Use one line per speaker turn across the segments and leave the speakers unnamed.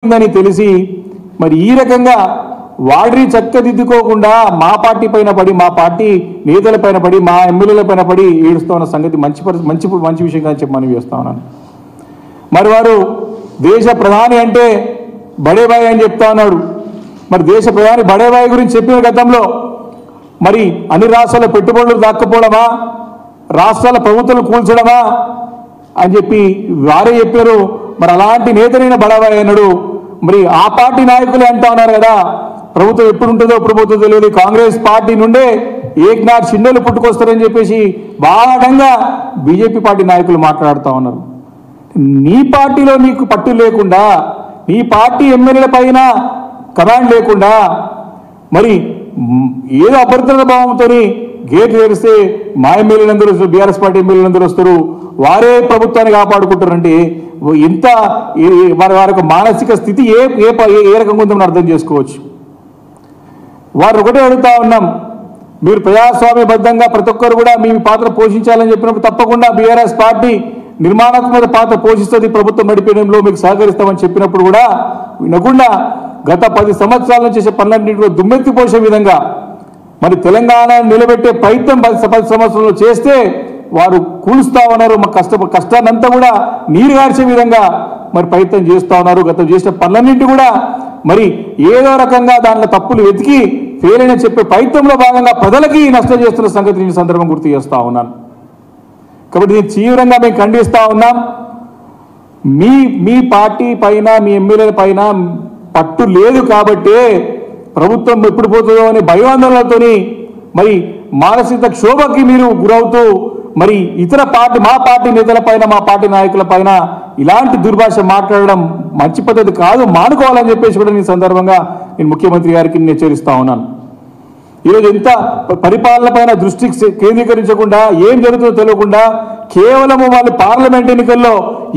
ఉందని తెలిసి మరి ఈ రకంగా వాడిని చక్కదిద్దుకోకుండా మా పార్టీ పైన పడి, మా పార్టీ నేతల పైన పడి, మా ఎమ్మెల్యేల పైన పడి ఏడుస్తూ ఉన్న సంగతి మంచి విషయంగా చెప్పి మనవి చేస్తా ఉన్నాను. మరి వారు దేశ ప్రధాని అంటే బడేబాయ్ అని చెప్తా ఉన్నాడు. మరి దేశ ప్రధాని బడేబాయ్ గురించి చెప్పిన గతంలో మరి అన్ని రాష్ట్రాల పెట్టుబడులు దాక్కపోవడమా, రాష్ట్రాల ప్రభుత్వాలు కూల్చడమా అని చెప్పి వారే చెప్పారు. మరి అలాంటి నేతనైన బడేబాయ్ అన్నాడు. మరి ఆ పార్టీ నాయకులే అంటా ఉన్నారు కదా, ప్రభుత్వం ఎప్పుడు ఉంటుందో ప్రభుత్వం తెలియదు, కాంగ్రెస్ పార్టీ నుండే ఏక్నాథ్ షిండేలు పుట్టుకొస్తారని చెప్పేసి బాగా బీజేపీ పార్టీ నాయకులు మాట్లాడుతూ ఉన్నారు. నీ పార్టీలో నీకు పట్టు లేకుండా, నీ పార్టీ ఎమ్మెల్యేల పైన కమాండ్ లేకుండా, మరి ఏదో అభద్రత భావంతో గేట్ తెరిస్తే మా ఎమ్మెల్యేలందరూ వస్తారు, బీఆర్ఎస్ పార్టీ ఎమ్మెల్యేలందరూ వస్తారు, వారే ప్రభుత్వాన్ని కాపాడుకుంటారంటే ఎంత వారి యొక్క మానసిక స్థితి ఏ రకంగా ఉందో మనం అర్థం చేసుకోవచ్చు. వారు ఒకటే అడుగుతా ఉన్నాం, మీరు ప్రజాస్వామ్యబద్ధంగా ప్రతి ఒక్కరు కూడా మీ పాత్ర పోషించాలని చెప్పినప్పుడు తప్పకుండా బీఆర్ఎస్ పార్టీ నిర్మాణాత్మక పాత్ర పోషిస్తుంది, ప్రభుత్వం నడిపేయడంలో మీకు సహకరిస్తామని చెప్పినప్పుడు కూడా వినకుండా గత 10 సంవత్సరాల నుంచి చేసే పనులన్నింటిలో దుమ్మెత్తి పోసే విధంగా మరి తెలంగాణ నిలబెట్టే ప్రయత్నం 10 సంవత్సరాలు చేస్తే వారు కూలుస్తా ఉన్నారు. మా కష్టాన్నంతా కూడా నీరు గార్చే విధంగా మరి ప్రయత్నం చేస్తూ ఉన్నారు. గతం చేసిన పనులన్నింటి కూడా మరి ఏదో రకంగా దాంట్లో తప్పులు వెతికి ఫెయిల్ అయిన చెప్పే ప్రయత్నంలో భాగంగా ప్రజలకి నష్టం చేస్తున్న సంగతి నేను సందర్భం గుర్తు చేస్తూ ఉన్నాను. కాబట్టి దీన్ని తీవ్రంగా మేము ఖండిస్తూ ఉన్నాం. మీ పార్టీ పైన, మీ ఎమ్మెల్యేల పైన పట్టు లేదు కాబట్టి ప్రభుత్వం ఎప్పుడు పోతుందో అని భయాందోళనలతోని మరి మానసిక క్షోభకి మీరు గురవుతూ మరి ఇతర పార్టీ, మా పార్టీ నేతల పైన, మా పార్టీ నాయకుల పైన ఇలాంటి దుర్భాష మాట్లాడడం మంచి పద్ధతి కాదు, మానుకోవాలని చెప్పేసి కూడా ఈ సందర్భంగా నేను ముఖ్యమంత్రి గారికి హెచ్చరిస్తా ఉన్నాను. ఈరోజు ఎంత పరిపాలన పైన దృష్టి కేంద్రీకరించకుండా, ఏం జరుగుతుందో తెలియకుండా కేవలము వాళ్ళు పార్లమెంట్ ఎన్నికల్లో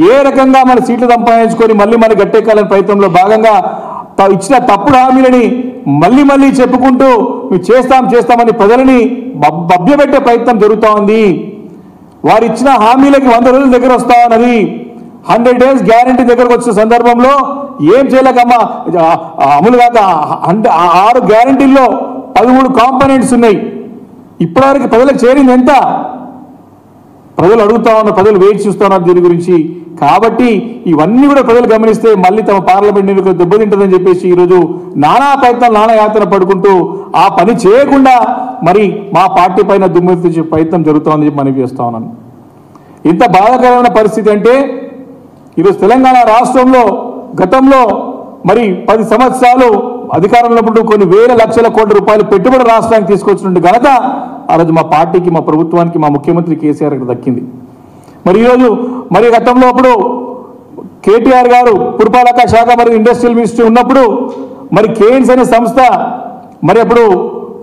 ఏ రకంగా మన సీట్లు సంపాదించుకొని మళ్ళీ మన గట్టెక్కాలని ప్రయత్నంలో భాగంగా ఇచ్చిన తప్పుడు హామీలని మళ్ళీ చెప్పుకుంటూ మేము చేస్తామని ప్రజలని మభ్యపెట్టే ప్రయత్నం జరుగుతూ ఉంది. వారు ఇచ్చిన హామీలకి 100 రోజుల దగ్గర వస్తా ఉన్నది. 100 days గ్యారంటీ దగ్గరకు వచ్చిన సందర్భంలో ఏం చేయలేకమ్మా అమలు కాక 6 గ్యారంటీల్లో 13 కాంపోనెంట్స్ ఉన్నాయి. ఇప్పటివరకు ప్రజలకు చేరింది ఎంత? ప్రజలు అడుగుతా ఉన్నారు, ప్రజలు వెయిట్ చూస్తూ ఉన్నారు దీని గురించి. కాబట్టి ఇవన్నీ కూడా ప్రజలు గమనిస్తే మళ్ళీ తమ పార్లమెంట్ ఎన్నికలు దెబ్బతింటుందని చెప్పేసి ఈరోజు నానా ప్రయత్నాలు, నానా యాత్ర పడుకుంటూ ఆ పని చేయకుండా మరి మా పార్టీ పైన దుమ్మెత్తించే ప్రయత్నం జరుగుతోందని చెప్పి మనవి చేస్తా ఉన్నాను. ఇంత బాధాకరమైన పరిస్థితి అంటే ఈరోజు తెలంగాణ రాష్ట్రంలో గతంలో మరి 10 సంవత్సరాలు అధికారంలో ఉంటూ కొన్ని వేల లక్షల కోట్ల రూపాయలు పెట్టుబడి రాష్ట్రానికి తీసుకొచ్చినట్టు ఘనత ఆ రోజు మా పార్టీకి, మా ప్రభుత్వానికి, మా ముఖ్యమంత్రి కేసీఆర్ గారికి దక్కింది. మరి ఈరోజు మరి గతంలో అప్పుడు కేటీఆర్ గారు పురపాలక శాఖ మరియు ఇండస్ట్రియల్ మినిస్ట్రీ ఉన్నప్పుడు మరి కేయిన్స్ అనే సంస్థ మరి అప్పుడు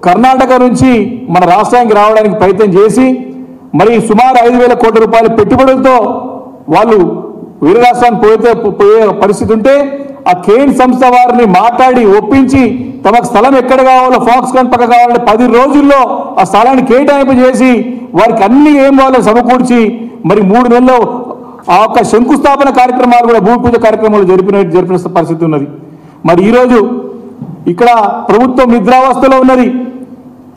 కర్ణాటక నుంచి మన రాష్ట్రానికి రావడానికి ప్రయత్నం చేసి మరి సుమారు 5,000 కోట్ల రూపాయల పెట్టుబడులతో వాళ్ళు వేరే రాష్ట్రానికి పోయే పరిస్థితి ఉంటే ఆ కేయిన్స్ సంస్థ వారిని మాట్లాడి ఒప్పించి తమకు స్థలం ఎక్కడ కావాలో, ఫాక్స్కాన్ పక్క కావాలంటే 10 రోజుల్లో ఆ స్థలాన్ని కేటాయింపు చేసి వారికి అన్ని ఏం కావాలో సమకూర్చి మరి 3 నెలల్లో ఆ యొక్క శంకుస్థాపన కార్యక్రమాలు కూడా, భూమి పూజ కార్యక్రమాలు జరిపిన పరిస్థితి ఉన్నది. మరి ఈరోజు ఇక్కడ ప్రభుత్వం నిద్రావస్థలో ఉన్నది.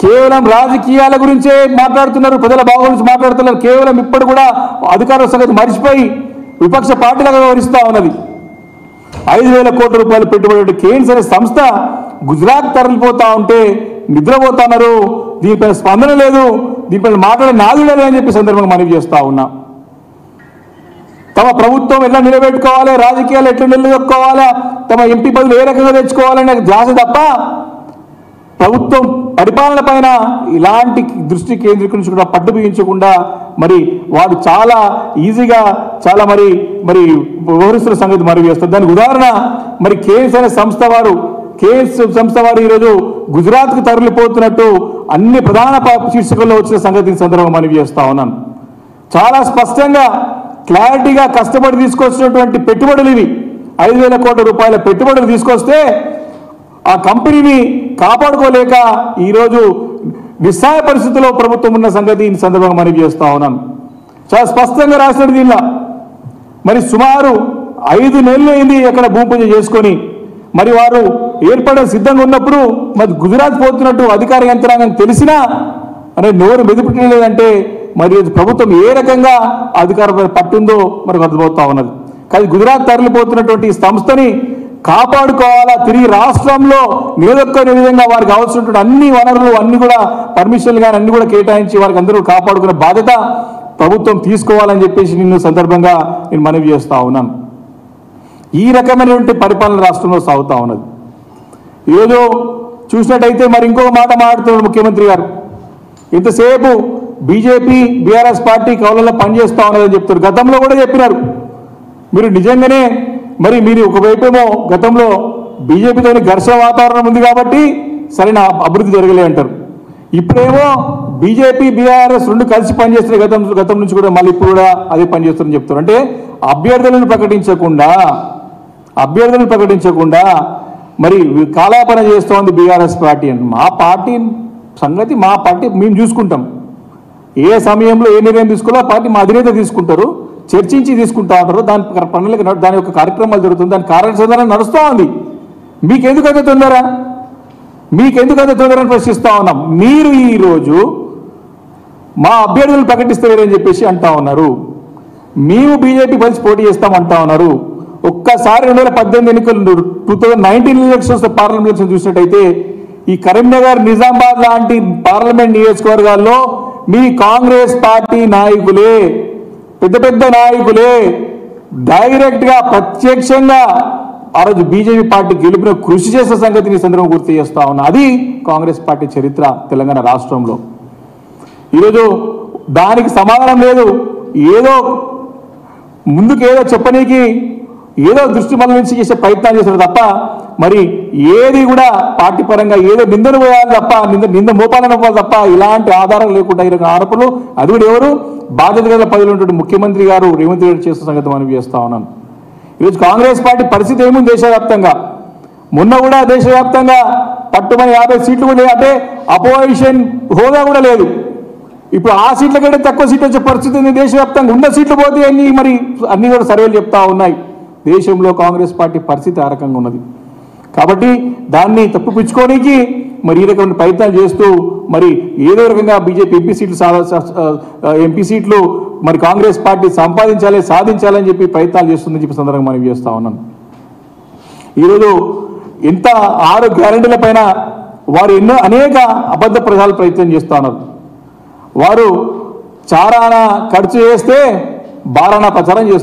కేవలం రాజకీయాల గురించే మాట్లాడుతున్నారు, ప్రజల బాగు గురించి మాట్లాడుతున్నారు. కేవలం ఇప్పుడు కూడా అధికార సంగతి మర్చిపోయి విపక్ష పార్టీలుగా వ్యవహరిస్తూ ఉన్నది. 5,000 కోట్ల రూపాయలు పెట్టుబడి కేయిన్స్ అనే సంస్థ గుజరాత్ తరలిపోతా ఉంటే నిద్రపోతున్నారు. దీనిపైన స్పందన లేదు, దీనిపైన మాట్లాడే నాదులేదు అని చెప్పి సందర్భంగా మనవి చేస్తా ఉన్నా. తమ ప్రభుత్వం ఎట్లా నిలబెట్టుకోవాలి, రాజకీయాలు ఎట్లా నిలదొక్కోవాలా, తమ ఎంపీ పదవులు ఏ రకంగా తెచ్చుకోవాలనే ధ్యాస తప్ప ప్రభుత్వం పరిపాలన పైన ఇలాంటి దృష్టి కేంద్రీకరించకుండా, పట్టు బిగించకుండా మరి వాడు చాలా ఈజీగా చాలా మరి వ్యవహరిస్తున్న సంగతి మనవి చేస్తారు. దానికి ఉదాహరణ మరి కేయిన్స్ అనే సంస్థ వారు ఈరోజు గుజరాత్కు తరలిపోతున్నట్టు అన్ని ప్రధాన శీర్షికల్లో వచ్చిన సంగతి సందర్భంగా మనవి చేస్తా ఉన్నాను. చాలా స్పష్టంగా క్లారిటీగా కష్టపడి తీసుకొచ్చినటువంటి పెట్టుబడులు ఇవి. 5,000 కోట్ల రూపాయల పెట్టుబడులు తీసుకొస్తే ఆ కంపెనీని కాపాడుకోలేక ఈరోజు నిస్సహాయ పరిస్థితుల్లో ప్రభుత్వం ఉన్న సంగతి ఈ సందర్భంగా మనవి చేస్తా ఉన్నాను. చాలా స్పష్టంగా రాసినది దీనిలో మరి సుమారు 5 నెలలు అయింది అక్కడ భూమి పూజ చేసుకొని. మరి వారు ఏర్పడే సిద్ధంగా ఉన్నప్పుడు మరి గుజరాత్ పోతున్నట్టు అధికార యంత్రాంగం తెలిసినా అనే నోరు మెదిపెట్టలేదంటే మరి ప్రభుత్వం ఏ రకంగా అధికార పట్టుందో మనకు అర్థమవుతా ఉన్నది. కానీ గుజరాత్ తరలిపోతున్నటువంటి ఈ సంస్థని కాపాడుకోవాలా, తిరిగి రాష్ట్రంలో నిలదొక్కునే విధంగా వారికి అవసరమైనటువంటి అన్ని వనరులు అన్ని కూడా పర్మిషన్లు కానీ అన్ని కూడా కేటాయించి వారికి అందరూ కాపాడుకునే బాధ్యత ప్రభుత్వం తీసుకోవాలని చెప్పేసి నిన్ను సందర్భంగా నేను మనవి చేస్తా ఉన్నాను. ఈ రకమైనటువంటి పరిపాలన రాష్ట్రంలో సాగుతూ ఉన్నది. ఈరోజు చూసినట్టయితే మరి ఇంకో మాట మాట్లాడుతున్నాడు ముఖ్యమంత్రి గారు. ఇంతసేపు బీజేపీ బీఆర్ఎస్ పార్టీ కౌలలో పనిచేస్తూ ఉన్నదని చెప్తారు. గతంలో కూడా చెప్పినారు. మీరు నిజంగానే మరి మీరు ఒకవైపేమో గతంలో బీజేపీతో ఘర్షణ వాతావరణం ఉంది కాబట్టి సరైన అభివృద్ధి జరగలే అంటారు. ఇప్పుడేమో బీజేపీ బీఆర్ఎస్ రెండు కలిసి పనిచేస్తున్నాయి. గతం నుంచి కూడా మళ్ళీ ఇప్పుడు కూడా అదే పనిచేస్తారని చెప్తారు. అంటే అభ్యర్థులను ప్రకటించకుండా మరి కాలాపన చేస్తోంది బీఆర్ఎస్ పార్టీ. అంటే మా పార్టీ సంగతి మా పార్టీ మేము చూసుకుంటాం. ఏ సమయంలో ఏ నిర్ణయం తీసుకోవాలో ఆ పార్టీ మా అధినేత తీసుకుంటారు, చర్చించి తీసుకుంటా ఉంటారు. దాని పనులకు దాని యొక్క కార్యక్రమాలు జరుగుతుంది, దాని కార్యాచరణ నడుస్తూ ఉంది. మీకెందుకైతే తొందర అని ప్రశ్నిస్తూ ఉన్నాం. మీరు ఈరోజు మా అభ్యర్థులను ప్రకటిస్తారని చెప్పేసి అంటా ఉన్నారు. మేము బీజేపీ కలిసి పోటీ చేస్తామంటా ఉన్నారు. ఒక్కసారి 2018 ఎన్నికలు 2019 ఎలక్షన్స్ పార్లమెంట్ ఎలక్షన్ చూసినట్టయితే ఈ కరీంనగర్ నిజామాబాద్ లాంటి పార్లమెంట్ నియోజకవర్గాల్లో మీ కాంగ్రెస్ పార్టీ నాయకులే, పెద్ద నాయకులే డైరెక్ట్ గా ప్రత్యక్షంగా ఆ రోజు బీజేపీ పార్టీ గెలుపున కృషి చేసే సంగతిని సందర్భం గుర్తు చేస్తా ఉన్నా. అది కాంగ్రెస్ పార్టీ చరిత్ర తెలంగాణ రాష్ట్రంలో. ఈరోజు దానికి సమాధానం లేదు. ఏదో ముందుకు ఏదో చెప్పనీకి ఏదో దృష్టి మళ్లించి చేసే ప్రయత్నాలు చేశారు తప్ప మరి ఏది కూడా పార్టీ పరంగా ఏదో నిందను పోయాలి తప్ప నింద మోపాలని తప్ప ఇలాంటి ఆధారం లేకుండా ఇలాంటి ఆరోపణలు అది కూడా ఎవరు బాధ్యత గల పదవిలో ఉన్నటువంటి ముఖ్యమంత్రి గారు రేవంత్ రెడ్డి చేస్తున్న సంగతి మనం చేస్తా ఉన్నాను. ఈరోజు కాంగ్రెస్ పార్టీ పరిస్థితి ఏముంది దేశవ్యాప్తంగా? మొన్న కూడా దేశవ్యాప్తంగా పట్టుమని 50 సీట్లు కూడా అంటే అపోజిషన్ హోదా కూడా లేదు. ఇప్పుడు ఆ సీట్ల కంటే తక్కువ సీట్లు వచ్చే పరిస్థితి ఉంది దేశవ్యాప్తంగా. ఉన్న సీట్లు పోతే అన్ని కూడా సర్వేలు చెప్తా ఉన్నాయి. దేశంలో కాంగ్రెస్ పార్టీ పరిస్థితి ఆ రకంగా ఉన్నది. కాబట్టి దాన్ని తప్పిపుచ్చుకోవడానికి మరి ఈ రకమైన ప్రయత్నాలు చేస్తూ మరి ఏదో రకంగా బీజేపీ ఎంపీ సీట్లు మరి కాంగ్రెస్ పార్టీ సాధించాలని చెప్పి ప్రయత్నాలు చేస్తుందని చెప్పి సందర్భంగా మనం చేస్తా ఉన్నాను. ఈరోజు ఎంత 6 గ్యారెంటీల పైన వారు అనేక అబద్ధ ప్రచారాలు ప్రయత్నం చేస్తూ ఉన్నారు. వారు చారాన ఖర్చు చేస్తే బారాన ప్రచారం చేస్తారు.